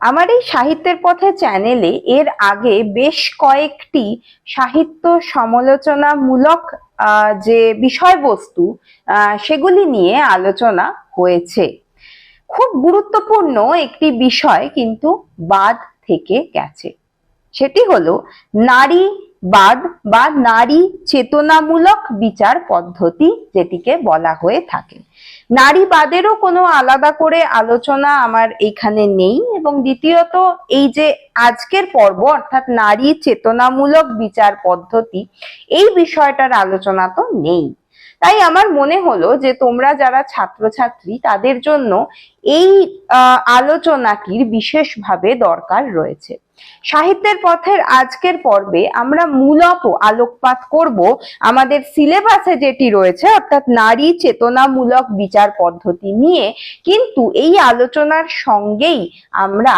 আমার এই সাহিত্যের পথে চ্যানেলে এর আগে বেশ কয়েকটি সাহিত্য সমালোচনামূলক যে বিষয়বস্তু সেগুলি নিয়ে আলোচনা হয়েছে। খুব গুরুত্বপূর্ণ একটি বিষয় কিন্তু বাদ থেকে গেছে, সেটি হলো নারীবাদ বা নারী চেতনামূলক বিচার পদ্ধতি, যেটিকে বলা হয়ে থাকে। নারীবাদেরও কোনো আলাদা করে আলোচনা আমার এখানে নেই, এবং দ্বিতীয়ত এই যে আজকের পর্ব অর্থাৎ নারী চেতনামূলক বিচার পদ্ধতি, এই বিষয়টার আলোচনা তো নেই। তাই আমার মনে হলো যে তোমরা যারা ছাত্রছাত্রী তাদের জন্য এই আলোচনাটির বিশেষভাবে দরকার রয়েছে। সাহিত্যের পথের আজকের পর্বে আমরা মূলত আলোকপাত করব আমাদের সিলেবাসে যেটি রয়েছে অর্থাৎ নারী চেতনামূলক বিচার পদ্ধতি নিয়ে, কিন্তু এই আলোচনার সঙ্গেই আমরা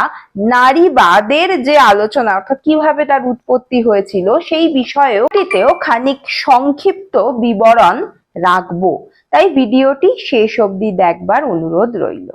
নারীবাদের যে আলোচনা অর্থাৎ কিভাবে তার উৎপত্তি হয়েছিল সেই বিষয়েও খানিক সংক্ষিপ্ত বিবরণ রাখবো। তাই ভিডিওটি শেষ অবধি দেখবার অনুরোধ রইল।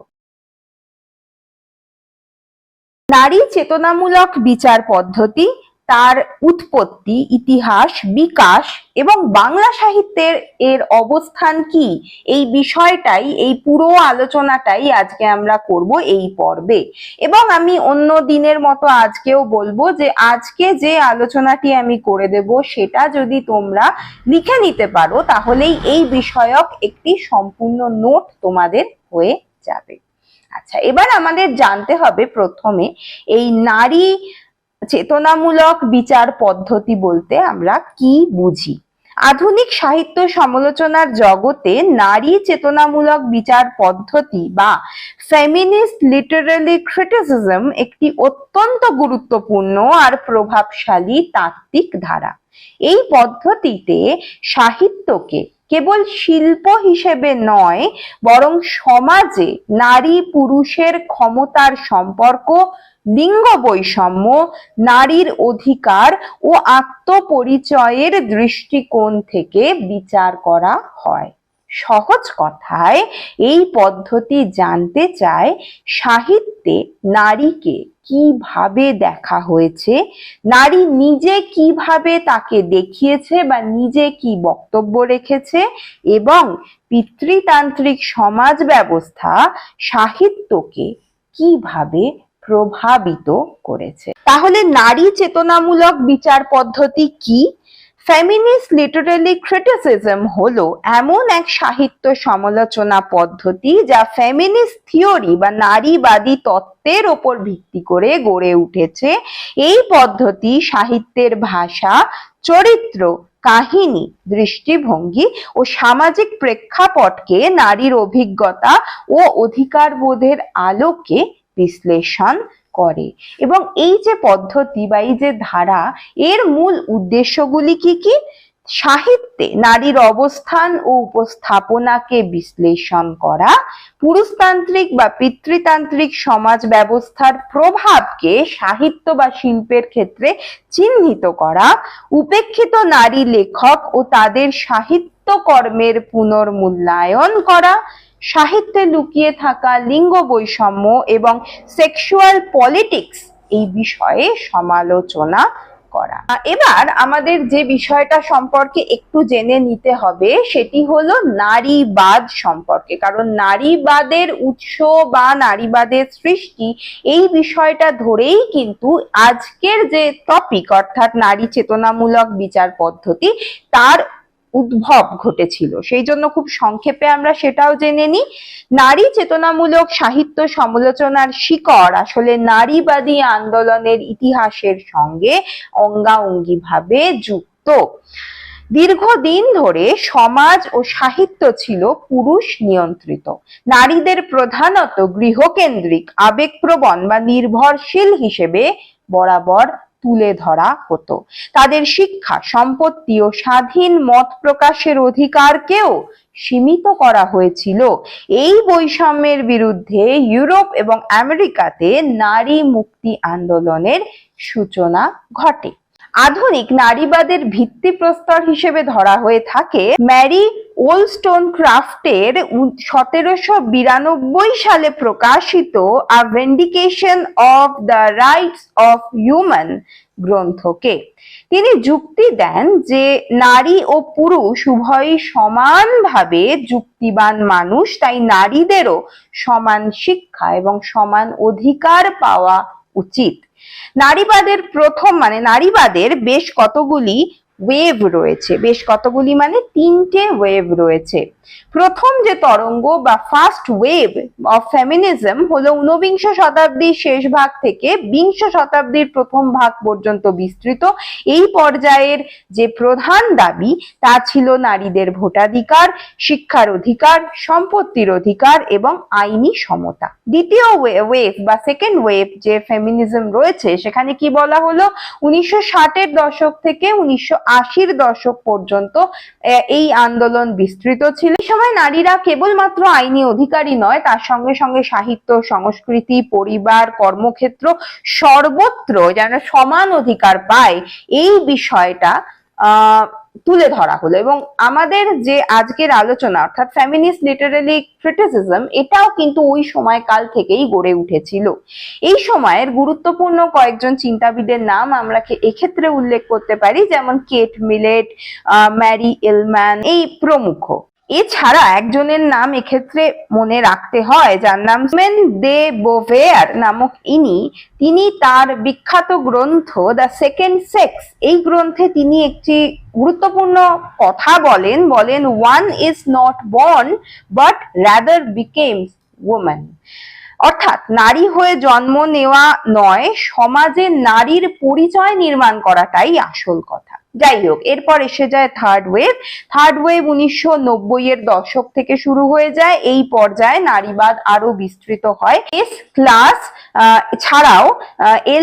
নারী চেতনামূলক বিচার পদ্ধতি, তার উৎপত্তি, ইতিহাস, বিকাশ এবং বাংলা সাহিত্যের এর অবস্থান কি, এই বিষয়টাই, এই পুরো আলোচনাটাই আজকে আমরা করব এই পর্বে। এবং আমি অন্য দিনের মতো আজকেও বলবো যে আজকে যে আলোচনাটি আমি করে দেব সেটা যদি তোমরা লিখে নিতে পারো তাহলেই এই বিষয়ক একটি সম্পূর্ণ নোট তোমাদের হয়ে যাবে। আচ্ছা, এবার আমাদের জানতে হবে প্রথমে এই নারী চেতনামূলক বিচার পদ্ধতি বলতে আমরা কি বুঝি। আধুনিক সাহিত্য সমালোচনার জগতে নারী চেতনামূলক বিচার পদ্ধতি বা ফেমিনিস্ট লিটারারি ক্রিটিসিজম একটি অত্যন্ত গুরুত্বপূর্ণ আর প্রভাবশালী তাত্ত্বিক ধারা। এই পদ্ধতিতে সাহিত্যকে কেবল শিল্প হিসেবে নয়, বরং সমাজে নারী পুরুষের ক্ষমতার সম্পর্ক, লিঙ্গ বৈষম্য, নারীর অধিকার ও আত্মপরিচয়ের দৃষ্টিকোণ থেকে বিচার করা হয়। সহজ কথায় এই পদ্ধতি জানতে চায় সাহিত্যে নারীকে কিভাবে দেখা হয়েছে, নারী নিজে কিভাবে তাকে দেখিয়েছে বা নিজে কি বক্তব্য রেখেছে, এবং পিতৃতান্ত্রিক সমাজ ব্যবস্থা সাহিত্যকে কিভাবে প্রভাবিত করেছে। তাহলে নারী চেতনামূলক বিচার পদ্ধতি কি? ফেমিনিস্ট লিটারারি ক্রিটিসিজম হলো এমন এক সাহিত্য সমালোচনা পদ্ধতি যা ফেমিনিস্ট থিওরি বা নারীবাদী তত্ত্বের ওপর ভিত্তি করে গড়ে উঠেছে। এই পদ্ধতি সাহিত্যের ভাষা, চরিত্র, কাহিনী, দৃষ্টিভঙ্গি ও সামাজিক প্রেক্ষাপটকে নারীর অভিজ্ঞতা ও অধিকারবোধের আলোকে বিশ্লেষণ করে। এবং এই যে পদ্ধতি বা এই যে ধারা, এর মূল উদ্দেশ্যগুলি কি কি? সাহিত্যে নারীর অবস্থান ও উপস্থাপনাকে বিশ্লেষণ করা, পুরুষতান্ত্রিক বা পিতৃতান্ত্রিক সমাজ ব্যবস্থার প্রভাবকে সাহিত্য বা শিল্পের ক্ষেত্রে চিহ্নিত করা, উপেক্ষিত নারী লেখক ও তাদের সাহিত্যকর্মের পুনর্মূল্যায়ন করা, সাহিত্যে লুকিয়ে থাকা লিঙ্গ বৈষম্য এবং সেক্সুয়াল পলিটিক্স এই বিষয়ে সমালোচনা করা। এবার আমাদের যে বিষয়টা সম্পর্কে একটু জেনে নিতে হবে সেটি হলো নারীবাদ সম্পর্কে, কারণ নারীবাদের উৎস বা নারীবাদের সৃষ্টি এই বিষয়টা ধরেই কিন্তু আজকের যে টপিক অর্থাৎ নারী চেতনামূলক বিচার পদ্ধতি তার উদ্ভব ঘটেছিল। সেই জন্য খুব সংক্ষেপে আমরা সেটাও জেনে নিই। নারী চেতনামূলক সাহিত্য সমালোচনার শিকড় আসলে নারীবাদী আন্দোলনের ইতিহাসের সঙ্গে অঙ্গাঅঙ্গিভাবে যুক্ত। দীর্ঘদিন ধরে সমাজ ও সাহিত্য ছিল পুরুষ নিয়ন্ত্রিত। নারীদের প্রধানত গৃহকেন্দ্রিক, আবেগপ্রবণ বা নির্ভরশীল হিসেবে বরাবর তুলে ধরা হতো। তাদের শিক্ষা, সম্পত্তি ও স্বাধীন মত প্রকাশের অধিকারকেও সীমিত করা হয়েছিল। এই বৈষম্যের বিরুদ্ধে ইউরোপ এবং আমেরিকাতে নারী মুক্তি আন্দোলনের সূচনা ঘটে। আধুনিক নারীবাদের ভিত্তিপ্রস্তর হিসেবে ধরা হয়ে থাকে ম্যারি ওলস্টোনক্রাফটের 1792 সালে প্রকাশিত a vindication of the rights of human গ্রন্থকে। তিনি যুক্তি দেন যে নারী ও পুরুষ উভয়ই সমানভাবে যুক্তিবান মানুষ, তাই নারীদেরও সমান শিক্ষা এবং সমান অধিকার পাওয়া উচিত। নারীবাদের নারীবাদের বেশ কতগুলি ওয়েভ রয়েছে, বেশ কতগুলি মানে 3টে ওয়েভ রয়েছে। প্রথম যে তরঙ্গ বা ফার্স্ট ওয়েভ অফ ফেমিনিজম হলো 19বিংশ শতাব্দীর শেষ ভাগ থেকে 20 শতাব্দীর প্রথম ভাগ পর্যন্ত বিস্তৃত। এই পর্যায়ের যে প্রধান দাবি তা ছিল নারীদের ভোটাধিকার, শিক্ষার অধিকার, সম্পত্তির অধিকার এবং আইনি সমতা। দ্বিতীয় ওয়েভ বা সেকেন্ড ওয়েভ যে ফেমিনিজম রয়েছে সেখানে কি বলা হলো, 1960-এর দশক থেকে 1980-র দশক পর্যন্ত এই আন্দোলন বিস্তৃত ছিল। এই সময় নারীরা কেবলমাত্র আইনি অধিকারী নয়, তার সঙ্গে সঙ্গে সাহিত্য, সংস্কৃতি, পরিবার, কর্মক্ষেত্র সর্বত্র যেন সমান অধিকার পায় এই বিষয়টা তুলে ধরা হলো। এবং আমাদের যে আজকের আলোচনা অর্থাৎ ফেমিনিস্ট লিটারারি ক্রিটিসিজম, এটাও কিন্তু ওই সময়কাল থেকেই গড়ে উঠেছিল। এই সময়ের গুরুত্বপূর্ণ কয়েকজন চিন্তাবিদের নাম আমরা এক্ষেত্রে উল্লেখ করতে পারি, যেমন কেট মিলেট, ম্যারি এলম্যান এই প্রমুখ। এছাড়া একজনের নাম এক্ষেত্রে মনে রাখতে হয় যার নাম সিমেন দে বোভেয়ার নামক তিনি তার বিখ্যাত গ্রন্থ দ্য সেকেন্ড সেক্স, এই গ্রন্থে তিনি একটি গুরুত্বপূর্ণ কথা বলেন, one is not born but rather becomes woman. অর্থাৎ নারী হয়ে জন্ম নেওয়া নয়, সমাজে নারীর পরিচয় নির্মাণ করাটাই আসল কথা। যাই হোক, এরপর এসে যায় থার্ড ওয়েভ। 1990-এর দশক থেকে শুরু হয়ে যায়। এই পর্যায়ে নারীবাদ আরো বিস্তৃত হয়। এস ক্লাস ছাড়াও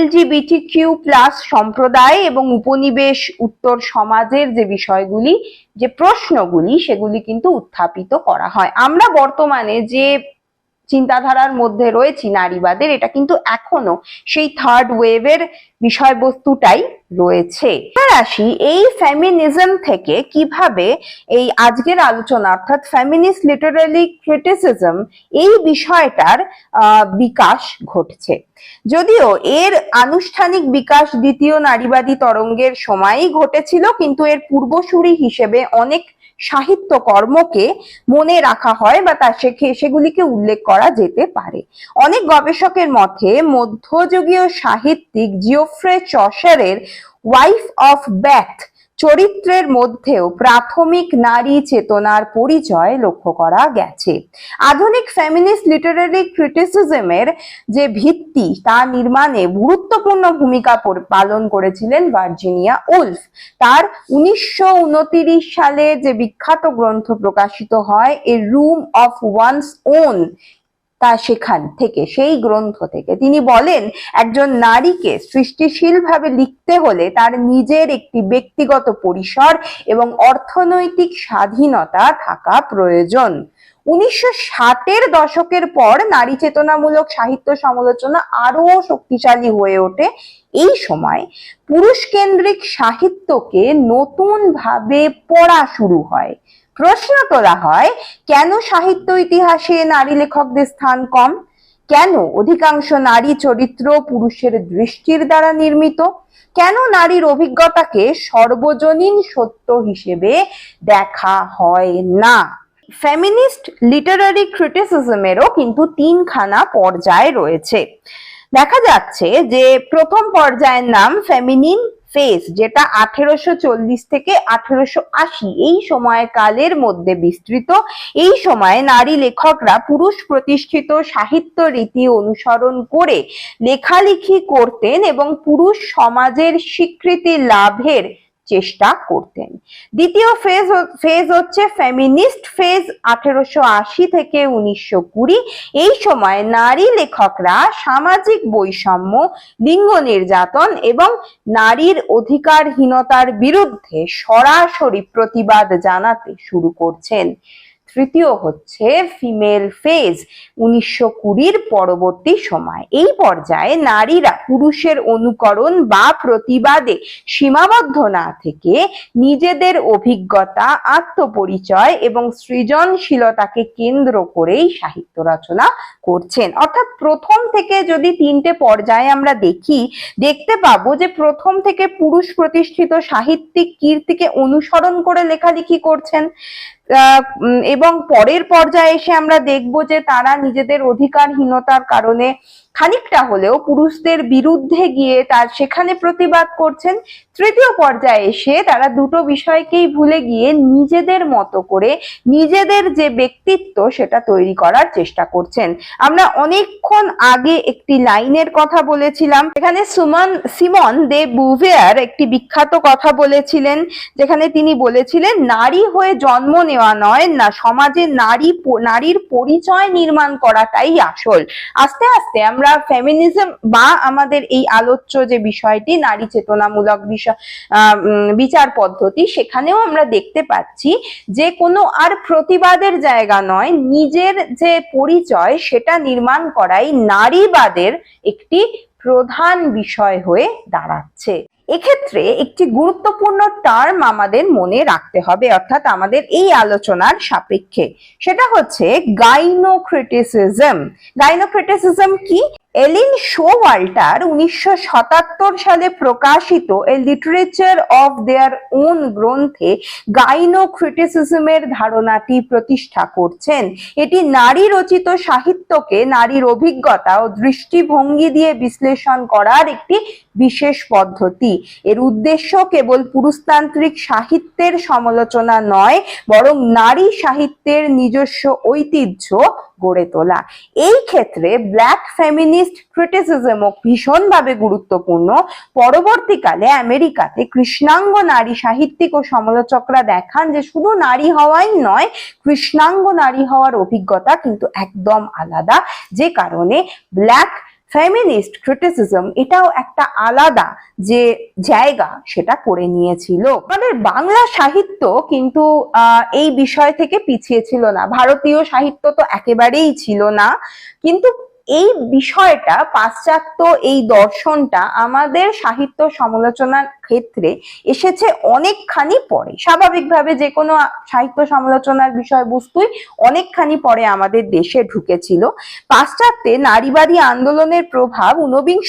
LGBTQ+ সম্প্রদায় এবং উপনিবেশ উত্তর সমাজের যে বিষয়গুলি, যে প্রশ্নগুলি, সেগুলি কিন্তু উত্থাপিত করা হয়। আমরা বর্তমানে যে চিন্তাধারার মধ্যে রয়েছি নারীবাদের, এটা কিন্তু এখনো সেই থার্ড ওয়েভের বিষয়বস্তুটাই রয়েছে। আসি এই ফেমিনিজম থেকে কিভাবে এই আজকের আলোচনা অর্থাৎ ফেমিনিস্ট লিটারারি ক্রিটিসিজম এই বিষয়টার বিকাশ ঘটছে। যদিও এর আনুষ্ঠানিক বিকাশ দ্বিতীয় নারীবাদী তরঙ্গের সময়ই ঘটেছিল, কিন্তু এর পূর্বসূরি হিসেবে অনেক সাহিত্য কর্মকে মনে রাখা হয় বা সেগুলিকে উল্লেখ করা যেতে পারে। অনেক গবেষকের মতে মধ্যযুগীয় সাহিত্যিক জিওফ্রে চসারের ওয়াইফ অফ ব্যাথ চরিত্রের মধ্যেও প্রাথমিক নারী চেতনার পরিচয় লক্ষ্য করা গেছে। আধুনিক ফেমিনিস্ট লিটারারি ক্রিটিসিজমের যে ভিত্তি তা নির্মাণে গুরুত্বপূর্ণ ভূমিকা পালন করেছিলেন ভার্জিনিয়া উলফ। তার 1929 সালে যে বিখ্যাত গ্রন্থ প্রকাশিত হয় এ রুম অফ ওয়ানস ওন, সেই গ্রন্থ থেকে তিনি বলেন, একজন নারীকে সৃষ্টিশীলভাবে লিখতে হলে তার নিজের একটি ব্যক্তিগত পরিসর এবং অর্থনৈতিক স্বাধীনতা থাকা প্রয়োজন। 1960-এর দশকের পর নারী চেতনামূলক সাহিত্য সমালোচনা আরো শক্তিশালী হয়ে ওঠে। এই সময় পুরুষ কেন্দ্রিক সাহিত্যকে নতুন ভাবে পড়া শুরু হয়। প্রশ্ন তোলা হয়, কেন সাহিত্য ইতিহাসে নারী লেখকদের স্থান কম? কেন অধিকাংশ নারী চরিত্র পুরুষের দৃষ্টির দ্বারা নির্মিত? কেন নারীর অভিজ্ঞতাকে সর্বজনীন সত্য হিসেবে দেখা হয় না? ফেমিনিস্ট লিটারারি ক্রিটিসিজমেরও কিন্তু 3খানা পর্যায় রয়েছে। দেখা যাচ্ছে যে প্রথম পর্যায়ের নাম ফেমিনিন ফেজ, যেটা 1840 থেকে 1880 এই সময়কালের মধ্যে বিস্তৃত। এই সময়ে নারী লেখকরা পুরুষ প্রতিষ্ঠিত সাহিত্য রীতি অনুসরণ করে লেখালেখি করতেন এবং পুরুষ সমাজের স্বীকৃতি লাভের চেষ্টা করতেন। দ্বিতীয় ফেজ হচ্ছে ফেমিনিস্ট ফেজ, 1880 থেকে 1920। এই সময় নারী লেখকরা সামাজিক বৈষম্য, লিঙ্গ নির্যাতন এবং নারীর অধিকারহীনতার বিরুদ্ধে সরাসরি প্রতিবাদ জানাতে শুরু করছেন। তৃতীয় হচ্ছে ফিমেল ফেজ 1920 পরবর্তী সময়। এই পর্যায়ে নারীরা পুরুষের অনুকরণ বা প্রতিবাদে সীমাবদ্ধ না থেকে নিজেদের অভিজ্ঞতা, আত্মপরিচয় এবং সৃজনশীলতাকে কেন্দ্র করেই সাহিত্য রচনা করছেন। অর্থাৎ প্রথম থেকে যদি তিনটে পর্যায়ে আমরা দেখতে পাবো যে প্রথম থেকে পুরুষ প্রতিষ্ঠিত সাহিত্যিক কীর্তিকে অনুসরণ করে লেখালেখি করছেন, এবং পরের পর্যায়ে এসে আমরা দেখব যে তারা নিজেদের অধিকারহীনতার কারণে খানিকটা হলেও পুরুষদের বিরুদ্ধে গিয়ে তার সেখানে প্রতিবাদ করছেন। তৃতীয় পর্যায়ে এসে তারা দুটো বিষয়কেই ভুলে গিয়ে নিজেদের মতো করে নিজেদের যে ব্যক্তিত্ব সেটা তৈরি করার চেষ্টা করছেন। আমরা অনেকক্ষণ আগে একটি লাইনের কথা বলেছিলাম, এখানে সিমন দে বুভিয়ার একটি বিখ্যাত কথা বলেছিলেন, যেখানে তিনি বলেছিলেন নারী হয়ে জন্ম নেওয়া নয়, না সমাজে নারীর পরিচয় নির্মাণ করাটাই আসল। আস্তে আস্তে আমরা ফেমিনিজম বা আমাদের এই আলোচ্য যে বিষয়টি নারী চেতনামূলক বিচার পদ্ধতি, সেখানেও আমরা দেখতে পাচ্ছি যে কোনো আর প্রতিবাদের জায়গা নয়, নিজের যে পরিচয় সেটা নির্মাণ করাই নারীবাদের একটি প্রধান বিষয় হয়ে দাঁড়াচ্ছে। এক্ষেত্রে একটি গুরুত্বপূর্ণ টার্ম আমাদের মনে রাখতে হবে, অর্থাৎ আমাদের এই আলোচনার সাপেক্ষে, সেটা হচ্ছে গাইনোক্রিটিসিজম। গাইনোক্রিটিসিজম কি? এলিন শোওয়াল্টার 1977 সালে প্রকাশিত এ লিটারেচার অফ দেয়ার ওন গ্রন্থে গাইনোক্রিটিসিজমের ধারণাটি প্রতিষ্ঠা করছেন। এটি নারী রচিত সাহিত্যকে নারীর অভিজ্ঞতা ও দৃষ্টিভঙ্গি দিয়ে বিশ্লেষণ করার একটি বিশেষ পদ্ধতি। এর উদ্দেশ্য কেবল পুরুষতান্ত্রিক সাহিত্যের সমালোচনা নয়, বরং নারী সাহিত্যের নিজস্ব ঐতিহ্য গড়ে তোলা। এই ক্ষেত্রে ব্ল্যাক ফেমিনিস্ট ক্রিটিসিজমও ভীষণভাবে গুরুত্বপূর্ণ। পরবর্তীকালে আমেরিকাতে কৃষ্ণাঙ্গ নারী সাহিত্যিক ও সমালোচকরা দেখান যে শুধু নারী হওয়াই নয়, কৃষ্ণাঙ্গ নারী হওয়ার অভিজ্ঞতা কিন্তু একদম আলাদা, যে কারণে ব্ল্যাক ফেমিনিস্ট ক্রিটিসিজম এটাও একটা আলাদা যে জায়গা সেটা করে নিয়েছিল। আমাদের বাংলা সাহিত্য কিন্তু এই বিষয় থেকে পিছিয়ে ছিল না, ভারতীয় সাহিত্য তো একেবারেই ছিল না, কিন্তু এই বিষয়টা পাশ্চাত্য এই দর্শনটা আমাদের সাহিত্য সমালোচনার ক্ষেত্রে এসেছে অনেকখানি পরে। স্বাভাবিকভাবে যে কোনো সাহিত্য সমালোচনার বিষয়বস্তুই অনেকখানি পরে আমাদের দেশে ঢুকেছিল। পাশ্চাত্যে নারীবাদী আন্দোলনের প্রভাব ঊনবিংশ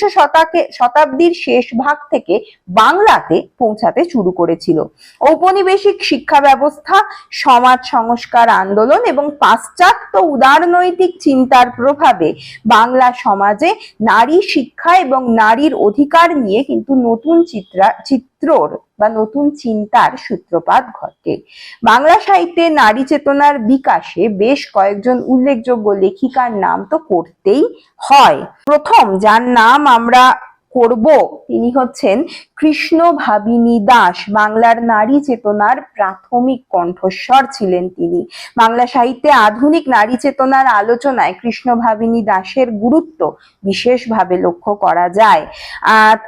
শতাব্দীর শেষ ভাগ থেকে বাংলাতে পৌঁছাতে শুরু করেছিল। ঔপনিবেশিক শিক্ষা ব্যবস্থা, সমাজ সংস্কার আন্দোলন এবং পাশ্চাত্য উদারনৈতিক চিন্তার প্রভাবে বাংলা সমাজে নারী শিক্ষা এবং নারীর অধিকার নিয়ে কিন্তু নতুন নতুন চিন্তার সূত্রপাত ঘটে। বাংলা সাহিত্যে নারী চেতনার বিকাশে বেশ কয়েকজন উল্লেখযোগ্য লেখিকার নাম তো করতেই হয়। প্রথম যার নাম আমরা করব তিনি হচ্ছেন কৃষ্ণ ভাবিনী দাস। বাংলার নারী চেতনার প্রাথমিক কণ্ঠস্বর ছিলেন তিনি। বাংলা সাহিত্যে আধুনিক নারী চেতনার আলোচনায় কৃষ্ণ ভাবিনী দাসের গুরুত্ব বিশেষভাবে লক্ষ্য করা যায়।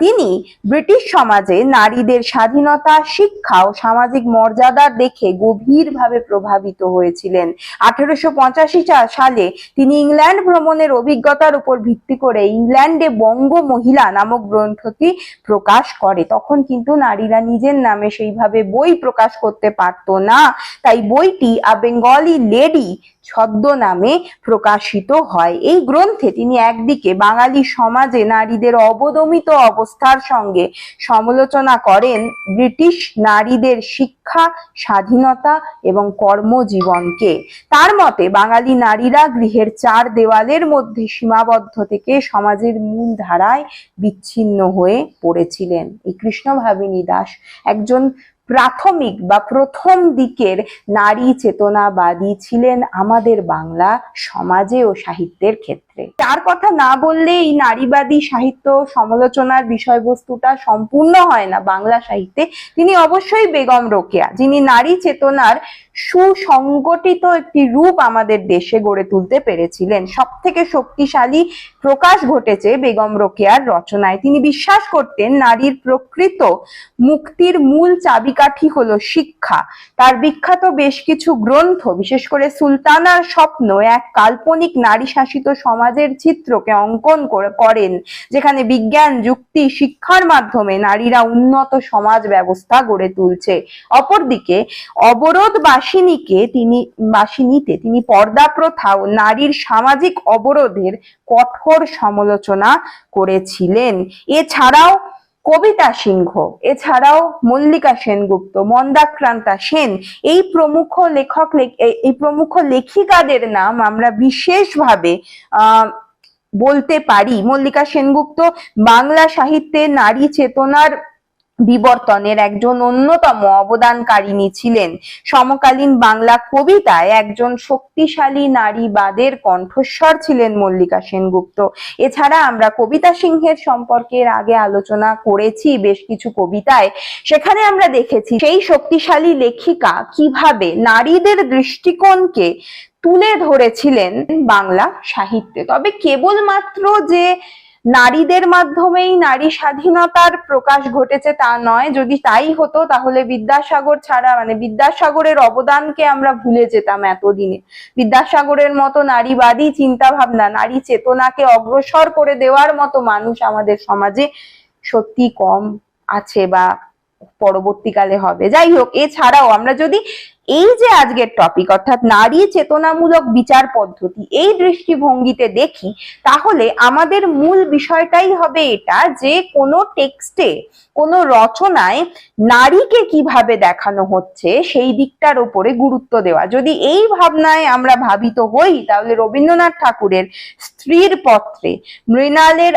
তিনি ব্রিটিশ সমাজে নারীদের স্বাধীনতা, শিক্ষা ও সামাজিক মর্যাদা দেখে গভীরভাবে প্রভাবিত হয়েছিলেন। 1885 সালে তিনি ইংল্যান্ড ভ্রমণের অভিজ্ঞতার উপর ভিত্তি করে ইংল্যান্ডে বঙ্গ মহিলা নামক গ্রন্থটি প্রকাশ করে। তখন কিন্তু নারীরা নিজের নামে সেইভাবে বই প্রকাশ করতে পারতো না, তাই বইটি আ বেঙ্গলি লেডি ছদ্মনামে প্রকাশিত হয়। এই গ্রন্থে তিনি একদিকে বাঙালি সমাজে নারীদের অবদমিত অবস্থার সঙ্গে সমালোচনা করেন ব্রিটিশ নারীদের শিক্ষা, স্বাধীনতা এবং কর্মজীবনকে। তার মতে বাঙালি নারীরা গৃহের চার দেওয়ালের মধ্যে সীমাবদ্ধ থেকে সমাজের মূল ধারায় বিচ্ছিন্ন হয়ে পড়েছিলেন। এই কৃষ্ণ ভাবিনী দাস একজন প্রাথমিক বা প্রথম দিকের নারী চেতনাবাদী ছিলেন আমাদের বাংলা সমাজে ও সাহিত্যের ক্ষেত্রে। পত্রে। তার কথা না বললে এই নারীবাদী সাহিত্য সমালোচনার বিষয়বস্তুটা সম্পূর্ণ হয় না বাংলা সাহিত্যে। তিনি অবশ্যই বেগম রোকেয়া, যিনি নারী চেতনার সুসংগঠিত একটি রূপ আমাদের দেশে গড়ে তুলতে পেরেছিলেন। সব থেকে শক্তিশালী প্রকাশ ঘটেছে বেগম রোকেয়ার রচনায়। তিনি বিশ্বাস করতেন নারীর প্রকৃত মুক্তির মূল চাবিকাঠি হলো শিক্ষা। তার বিখ্যাত বেশ কিছু গ্রন্থ, বিশেষ করে সুলতানার স্বপ্ন, এক কাল্পনিক নারী শাসিত সমাজের চিত্রকে অঙ্কন করেন, যেখানে বিজ্ঞান, যুক্তি, শিক্ষার মাধ্যমে নারীরা উন্নত সমাজ ব্যবস্থা গড়ে তুলছে। অপরদিকে বাসিনীতে তিনি পর্দা প্রথা ও নারীর সামাজিক অবরোধের কঠোর সমালোচনা করেছিলেন। এছাড়াও কবিতা সিংহ, এছাড়াও মল্লিকা সেনগুপ্ত, মন্দাক্রান্তা সেন, এই প্রমুখ লেখিকাদের নাম আমরা বিশেষভাবে বলতে পারি। মল্লিকা সেনগুপ্ত বাংলা সাহিত্যে নারী চেতনার বিবর্তনের একজন অন্যতম অবদানকারিণী ছিলেন। সমকালীন বাংলা কবিতায় একজন শক্তিশালী নারীবাদের কণ্ঠস্বর ছিলেন মল্লিকা সেনগুপ্ত। এছাড়া আমরা কবিতা সিংহের সম্পর্কে আগে আলোচনা করেছি বেশ কিছু কবিতায়। সেখানে আমরা দেখেছি সেই শক্তিশালী লেখিকা কিভাবে নারীদের দৃষ্টিকোণকে তুলে ধরেছিলেন বাংলা সাহিত্যে। তবে কেবলমাত্র যে নারীদের মাধ্যমেই নারী স্বাধীনতার প্রকাশ ঘটেছে তা নয়। যদি তাই হতো তাহলে বিদ্যাসাগর ছাড়া, বিদ্যাসাগরের অবদানকে আমরা ভুলে যেতাম এতদিনে। বিদ্যাসাগরের মতো নারীবাদী চিন্তা ভাবনা, নারী চেতনাকে অগ্রসর করে দেওয়ার মতো মানুষ আমাদের সমাজে সত্যি কম আছে বা পরবর্তীকালে হবে। যাই হোক, এছাড়াও আমরা যদি এই যে আজকের টপিক অর্থাৎ নারী চেতনামূলক বিচার পদ্ধতি, এই দৃষ্টিভঙ্গিতে দেখি, তাহলে আমাদের মূল বিষয়টাই হবে এটা যে কোনো টেক্সটে, কোনো রচনায় নারীকে কিভাবে দেখানো হচ্ছে সেই দিকটার উপরে গুরুত্ব দেওয়া। যদি এই ভাবনায় আমরা ভাবিত হই তাহলে রবীন্দ্রনাথ ঠাকুরের স্ত্রীর পত্রে মৃণালের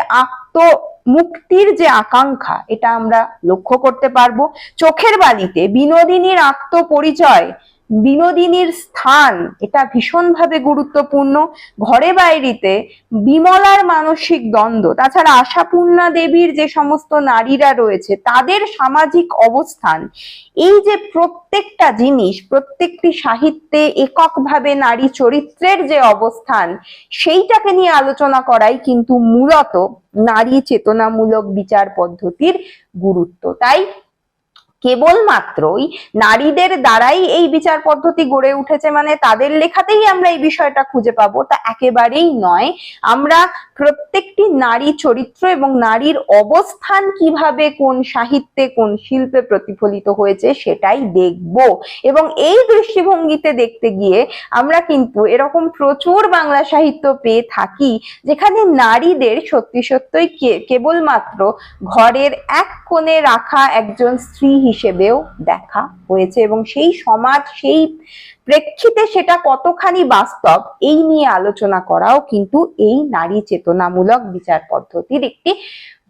মুক্তির যে আকাঙ্ক্ষা, এটা আমরা লক্ষ্য করতে পারবো। চোখের বালিতে বিনোদিনীর আত্মপরিচয়, বিনোদিনীর স্থান, এটা ভীষণভাবে গুরুত্বপূর্ণ। ঘরে বাইরেতে বিমলার মানসিক দ্বন্দ্ব, তাছাড়া আশাপূর্ণা দেবীর যে সমস্ত নারীরা রয়েছে তাদের সামাজিক অবস্থান, এই যে প্রত্যেকটা জিনিস, প্রত্যেকটি সাহিত্যে এককভাবে নারী চরিত্রের যে অবস্থান, সেইটাকে নিয়ে আলোচনা করাই কিন্তু মূলত নারী চেতনামূলক বিচার পদ্ধতির গুরুত্ব। তাই কেবলমাত্রই নারীদের দ্বারাই এই বিচার পদ্ধতি গড়ে উঠেছে মানে তাদের লেখাতেই আমরা এই বিষয়টা খুঁজে পাবো, তা একেবারেই নয়। আমরা প্রত্যেকটি নারী চরিত্র এবং নারীর অবস্থান কিভাবে কোন সাহিত্যে, কোন শিল্পে প্রতিফলিত হয়েছে সেটাই দেখব। এবং এই দৃষ্টিভঙ্গিতে দেখতে গিয়ে আমরা কিন্তু এরকম প্রচুর বাংলা সাহিত্য পেয়ে থাকি যেখানে নারীদের সত্যি সত্যই কেবলমাত্র ঘরের এক কোণে রাখা একজন স্ত্রী হিসেবেও দেখা হয়েছে, এবং সেই সমাজ, সেই প্রেক্ষিতে সেটা কতখানি বাস্তব এই নিয়ে আলোচনা করাও কিন্তু এই নারী চেতনামূলক বিচার পদ্ধতির একটি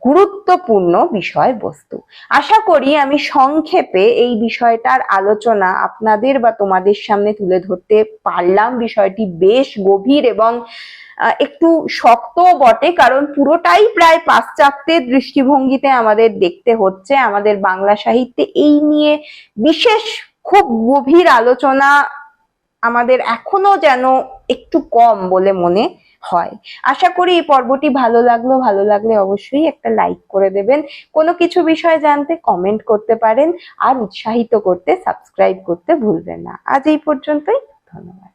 গুরুত্বপূর্ণ বিষয়বস্তু। আশা করি আমি সংক্ষেপে এই বিষয়টার আলোচনা আপনাদের বা তোমাদের সামনে তুলে ধরতে পারলাম। বিষয়টি বেশ গভীর এবং একটু শক্ত বটে, কারণ পুরোটাই প্রায় পাশ্চাত্যের দৃষ্টিভঙ্গিতে আমাদের দেখতে হচ্ছে। আমাদের বাংলা সাহিত্যে এই নিয়ে বিশেষ খুব গভীর আলোচনা আমাদের এখনো যেন একটু কম বলে মনে হয়। আশা করি এই পর্বটি ভালো লাগলে অবশ্যই একটা লাইক করে দেবেন। কোনো কিছু বিষয় জানতে কমেন্ট করতে পারেন, আর উৎসাহিত করতে সাবস্ক্রাইব করতে ভুলবেন না। আজ এই পর্যন্তই, ধন্যবাদ।